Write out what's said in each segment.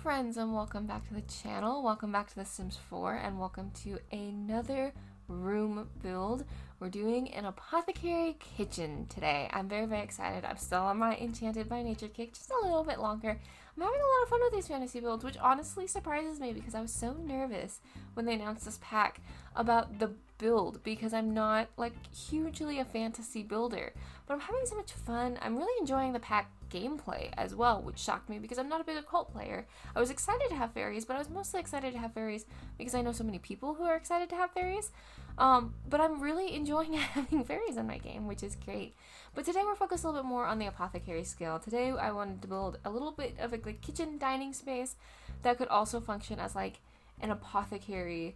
friends, and welcome back to the channel. Welcome back to The Sims 4 and welcome to another room build. We're doing an apothecary kitchen today. I'm very excited. I'm still on my Enchanted by Nature kick, just a little bit longer. I'm having a lot of fun with these fantasy builds, which honestly surprises me because I was so nervous when they announced this pack about the build because I'm not like hugely a fantasy builder, but I'm having so much fun. I'm really enjoying the pack gameplay as well, which shocked me because I'm not a big occult player. I was excited to have fairies, but I was mostly excited to have fairies because I know so many people who are excited to have fairies. But I'm really enjoying having fairies in my game, which is great. But today we're focused a little bit more on the apothecary skill. Today I wanted to build a little bit of a kitchen dining space that could also function as like an apothecary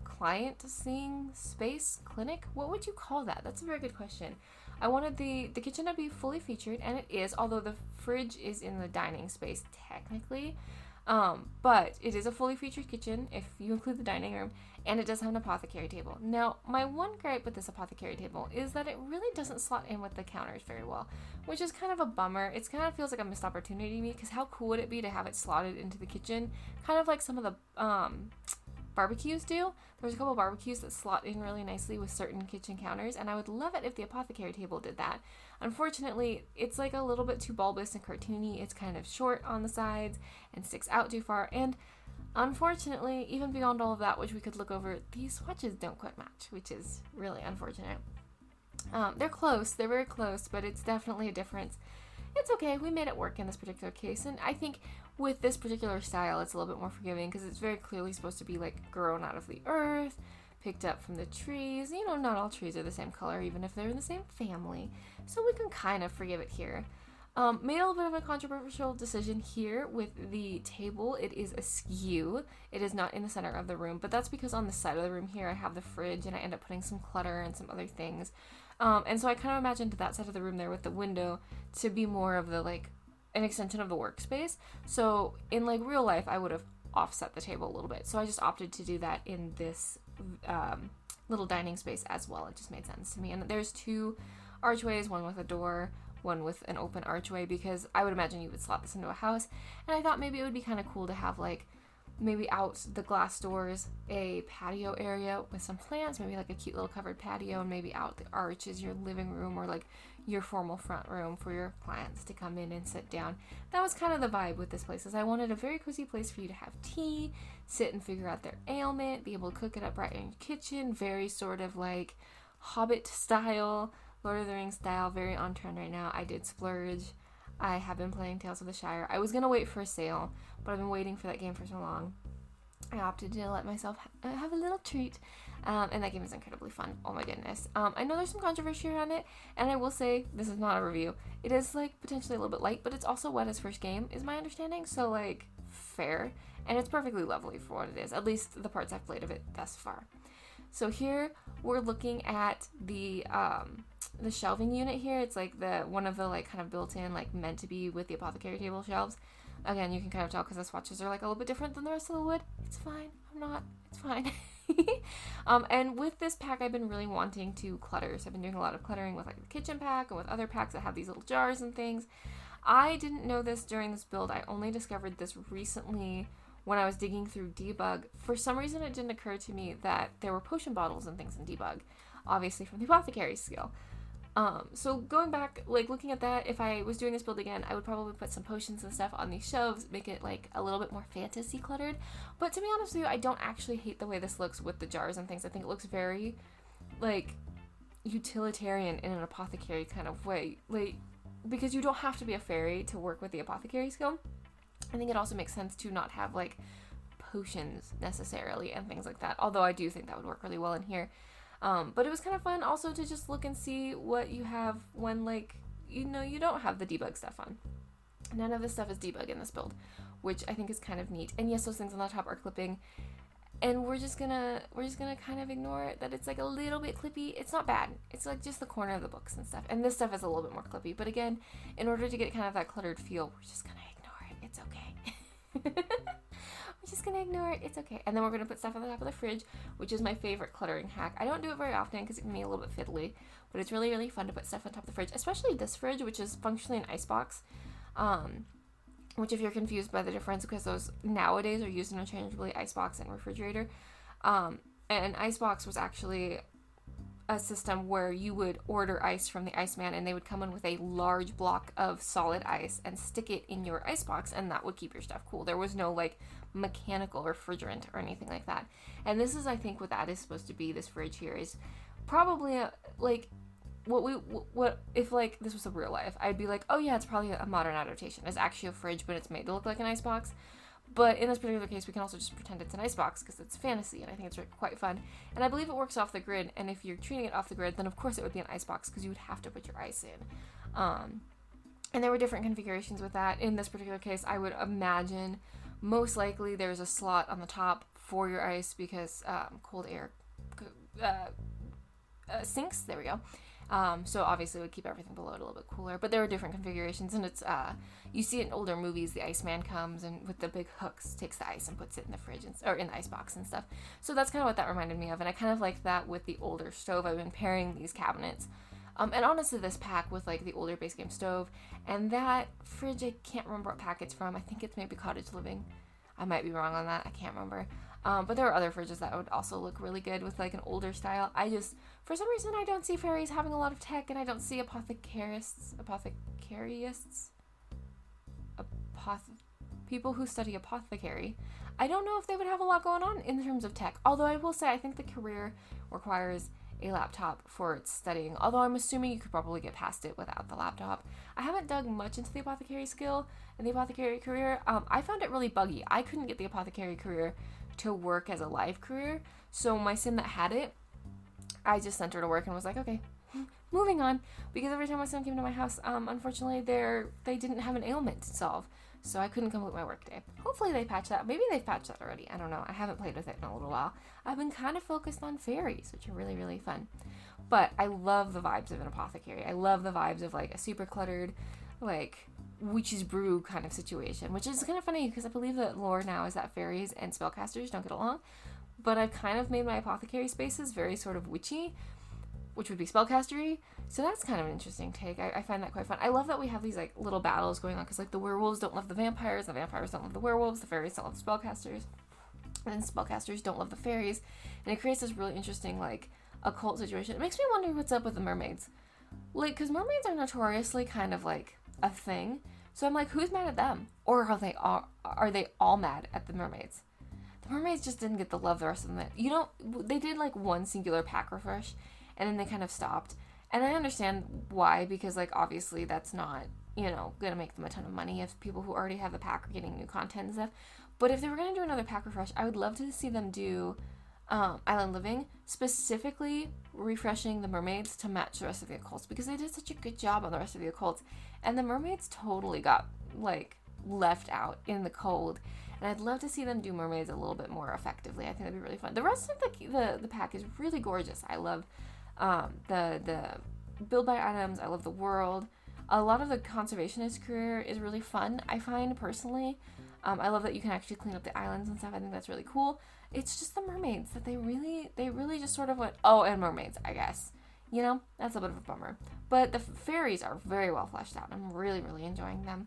client seeing space, clinic. What would you call that? That's a very good question. I wanted the kitchen to be fully featured, and it is, although the fridge is in the dining space technically. But it is a fully featured kitchen if you include the dining room, and it does have an apothecary table. Now, my one gripe with this apothecary table is that it really doesn't slot in with the counters very well, which is kind of a bummer. It kind of feels like a missed opportunity to me, because how cool would it be to have it slotted into the kitchen, kind of like some of the barbecues do. There's a couple barbecues that slot in really nicely with certain kitchen counters, and I would love it if the apothecary table did that. Unfortunately, it's like a little bit too bulbous and cartoony. It's kind of short on the sides and sticks out too far, and unfortunately, even beyond all of that, which we could look over, these swatches don't quite match, which is really unfortunate. They're close, they're very close, but it's definitely a difference. It's okay, we made it work in this particular case, and I think with this particular style, it's a little bit more forgiving because it's very clearly supposed to be like grown out of the earth, picked up from the trees. You know, not all trees are the same color, even if they're in the same family, so we can kind of forgive it here. Made a little bit of a controversial decision here with the table. It is askew. It is not in the center of the room, but that's because on the side of the room here I have the fridge and I end up putting some clutter and some other things. And so I kind of imagined that side of the room there with the window to be more of the like an extension of the workspace. So in like real life I would have offset the table a little bit. So I just opted to do that in this little dining space as well. It just made sense to me. And there's two archways, one with a door, one with an open archway, because I would imagine you would slot this into a house. And I thought maybe it would be kind of cool to have like maybe out the glass doors a patio area with some plants, maybe like a cute little covered patio, and maybe out the arch is your living room or like your formal front room for your clients to come in and sit down. That was kind of the vibe with this place, is I wanted a very cozy place for you to have tea, sit and figure out their ailment, be able to cook it up right in your kitchen, very sort of like Hobbit style, Lord of the Rings style, very on trend right now. I did splurge. I have been playing Tales of the Shire. I was going to wait for a sale, but I've been waiting for that game for so long. I opted to let myself have a little treat, and that game is incredibly fun. Oh my goodness. I know there's some controversy around it, and I will say, this is not a review. It is like potentially a little bit light, but it's also Weta's first game, is my understanding, so like fair, and it's perfectly lovely for what it is, at least the parts I've played of it thus far. So here we're looking at the shelving unit here. It's like the one of the like kind of built-in, like meant to be with the apothecary table shelves. Again, you can kind of tell because the swatches are like a little bit different than the rest of the wood. It's fine. It's fine. And with this pack, I've been really wanting to clutter. So I've been doing a lot of cluttering with like the kitchen pack and with other packs that have these little jars and things. I didn't know this during this build. I only discovered this recently when I was digging through debug. For some reason, it didn't occur to me that there were potion bottles and things in debug, obviously from the apothecary skill. So going back, like looking at that, if I was doing this build again, I would probably put some potions and stuff on these shelves, make it like a little bit more fantasy cluttered. But to be honest with you, I don't actually hate the way this looks with the jars and things. I think it looks very like utilitarian in an apothecary kind of way, like because you don't have to be a fairy to work with the apothecary skill. I think it also makes sense to not have like potions necessarily and things like that, although I do think that would work really well in here. But it was kind of fun also to just look and see what you have when, like, you know, you don't have the debug stuff on. None of this stuff is debug in this build, which I think is kind of neat. And yes, those things on the top are clipping, and we're just gonna kind of ignore it, that it's like a little bit clippy. It's not bad. It's like just the corner of the books and stuff. And this stuff is a little bit more clippy. But again, in order to get kind of that cluttered feel, we're just gonna ignore it. It's okay. We're just gonna ignore it. It's okay. And then we're gonna put stuff on the top of the fridge, which is my favorite cluttering hack. I don't do it very often because it can be a little bit fiddly, but it's really fun to put stuff on top of the fridge, especially this fridge, which is functionally an icebox. which if you're confused by the difference, because those nowadays are used interchangeably, icebox and refrigerator. And icebox was actually a system where you would order ice from the Iceman, and they would come in with a large block of solid ice and stick it in your icebox, and that would keep your stuff cool. There was no like mechanical refrigerant or anything like that. And this is, I think, what that is supposed to be. This fridge here is probably like what if like this was a real life, I'd be like, oh yeah, it's probably a modern adaptation. It's actually a fridge, but it's made to look like an icebox. But in this particular case, we can also just pretend it's an icebox because it's fantasy, and I think it's quite fun. And I believe it works off the grid, and if you're treating it off the grid, then of course it would be an icebox because you would have to put your ice in. And there were different configurations with that. In this particular case, I would imagine most likely there's a slot on the top for your ice because cold air sinks. There we go. So obviously it would keep everything below it a little bit cooler, but there are different configurations, and it's you see it in older movies. The Iceman comes and with the big hooks takes the ice and puts it in the fridge or in the icebox and stuff. So that's kind of what that reminded me of, and I kind of like that with the older stove. I've been pairing these cabinets, and honestly, this pack with like the older base game stove and that fridge. I can't remember what pack it's from. I think it's maybe Cottage Living. I might be wrong on that. I can't remember. But there are other fridges that would also look really good with like an older style. For some reason, I don't see fairies having a lot of tech, and I don't see people who study apothecary. I don't know if they would have a lot going on in terms of tech. Although I will say, I think the career requires a laptop for its studying. Although I'm assuming you could probably get past it without the laptop. I haven't dug much into the apothecary skill and the apothecary career. I found it really buggy. I couldn't get the apothecary career to work as a live career. So my sim that had it, I just sent her to work and was like, okay, moving on. Because every time my son came to my house, unfortunately, they didn't have an ailment to solve. So I couldn't complete my workday. Hopefully they patched that. Maybe they've patched that already. I don't know. I haven't played with it in a little while. I've been kind of focused on fairies, which are really, really fun. But I love the vibes of an apothecary. I love the vibes of like a super cluttered, like witch's brew kind of situation, which is kind of funny because I believe that lore now is that fairies and spellcasters don't get along. But I've kind of made my apothecary spaces very sort of witchy, which would be spellcastery. So that's kind of an interesting take. I find that quite fun. I love that we have these like little battles going on because like the werewolves don't love the vampires don't love the werewolves, the fairies don't love the spellcasters, and then spellcasters don't love the fairies, and it creates this really interesting like occult situation. It makes me wonder what's up with the mermaids, like because mermaids are notoriously kind of like a thing. So I'm like, who's mad at them, or are they all mad at the mermaids? The mermaids just didn't get the love the rest of them. They did like one singular pack refresh, and then they kind of stopped. And I understand why, because like obviously that's not, gonna make them a ton of money if people who already have the pack are getting new content and stuff. But if they were gonna do another pack refresh, I would love to see them do Island Living, specifically refreshing the mermaids to match the rest of the occults, because they did such a good job on the rest of the occults, and the mermaids totally got like left out in the cold. And I'd love to see them do mermaids a little bit more effectively. I think that'd be really fun. The rest of the pack is really gorgeous. I love the build by items. I love the world. A lot of the conservationist career is really fun, I find personally. I love that you can actually clean up the islands and stuff. I think that's really cool. It's just the mermaids that they really just sort of went, oh, and mermaids, I guess. That's a bit of a bummer. But the fairies are very well fleshed out. I'm really, really enjoying them.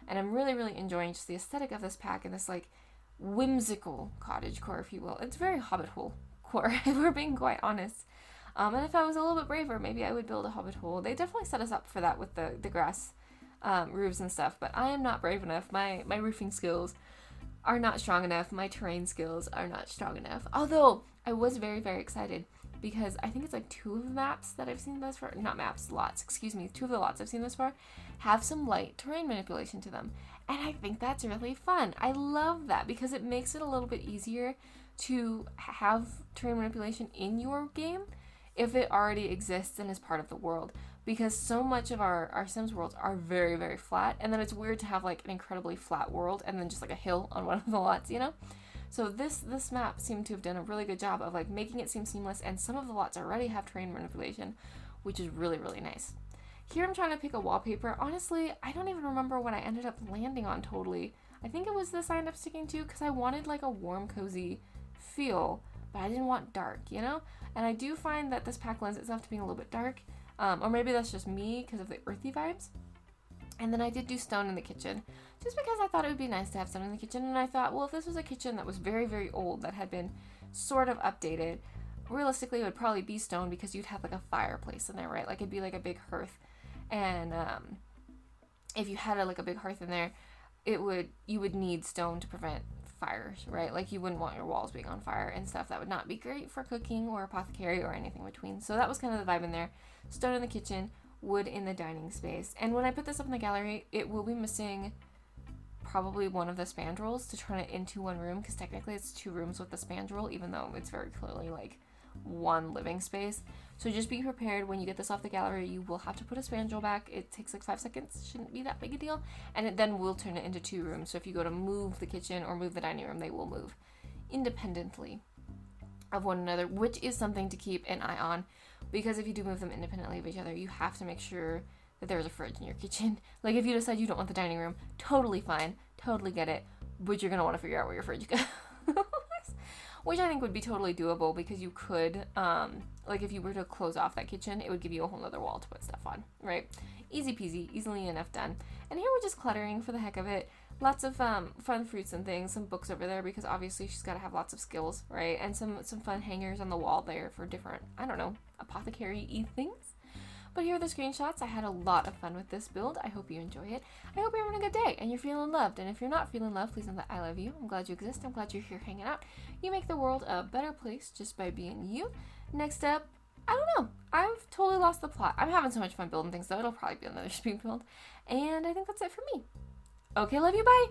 And I'm really, really enjoying just the aesthetic of this pack and this like whimsical cottage core, if you will. It's very hobbit hole core, if we're being quite honest. And if I was a little bit braver, maybe I would build a hobbit hole. They definitely set us up for that with the grass roofs and stuff, but I am not brave enough. My roofing skills are not strong enough. My terrain skills are not strong enough. Although I was very, very excited because I think it's like two of the maps that I've seen thus far, lots, two of the lots I've seen thus far have some light terrain manipulation to them. And I think that's really fun. I love that because it makes it a little bit easier to have terrain manipulation in your game if it already exists and is part of the world. Because so much of our Sims worlds are very, very flat, and then it's weird to have like an incredibly flat world and then just like a hill on one of the lots, So this map seemed to have done a really good job of like making it seem seamless, and some of the lots already have terrain manipulation, which is really, really nice. Here I'm trying to pick a wallpaper. Honestly, I don't even remember what I ended up landing on totally. I think it was this I ended up sticking to because I wanted like a warm, cozy feel, but I didn't want dark, And I do find that this pack lends itself to being a little bit dark, or maybe that's just me because of the earthy vibes. And then I did do stone in the kitchen, just because I thought it would be nice to have stone in the kitchen. And I thought, well, if this was a kitchen that was very, very old, that had been sort of updated, realistically it would probably be stone, because you'd have like a fireplace in there, right? Like it'd be like a big hearth. And if you had like a big hearth in there, you would need stone to prevent fires, right? Like you wouldn't want your walls being on fire and stuff. That would not be great for cooking or apothecary or anything between. So that was kind of the vibe in there. Stone in the kitchen, wood in the dining space. And when I put this up in the gallery, it will be missing probably one of the spandrels to turn it into one room, because technically it's 2 rooms with the spandrel, even though it's very clearly like one living space. So just be prepared when you get this off the gallery, you will have to put a spandrel back. It takes like 5 seconds, shouldn't be that big a deal, and it then will turn it into 2 rooms. So if you go to move the kitchen or move the dining room, they will move independently of one another, which is something to keep an eye on, because if you do move them independently of each other, you have to make sure that there's a fridge in your kitchen. Like if you decide you don't want the dining room, totally fine, totally get it, but you're gonna want to figure out where your fridge goes. Which I think would be totally doable, because you could, like if you were to close off that kitchen, it would give you a whole other wall to put stuff on, right? Easy peasy, easily enough done. And here we're just cluttering for the heck of it. Lots of fun fruits and things, some books over there, because obviously she's got to have lots of skills, right? And some fun hangers on the wall there for different, I don't know, apothecary-y things. But here are the screenshots. I had a lot of fun with this build. I hope you enjoy it. I hope you're having a good day and you're feeling loved. And if you're not feeling loved, please know that I love you. I'm glad you exist. I'm glad you're here hanging out. You make the world a better place just by being you. Next up, I don't know. I've totally lost the plot. I'm having so much fun building things, though. It'll probably be another speed build. And I think that's it for me. Okay, love you. Bye.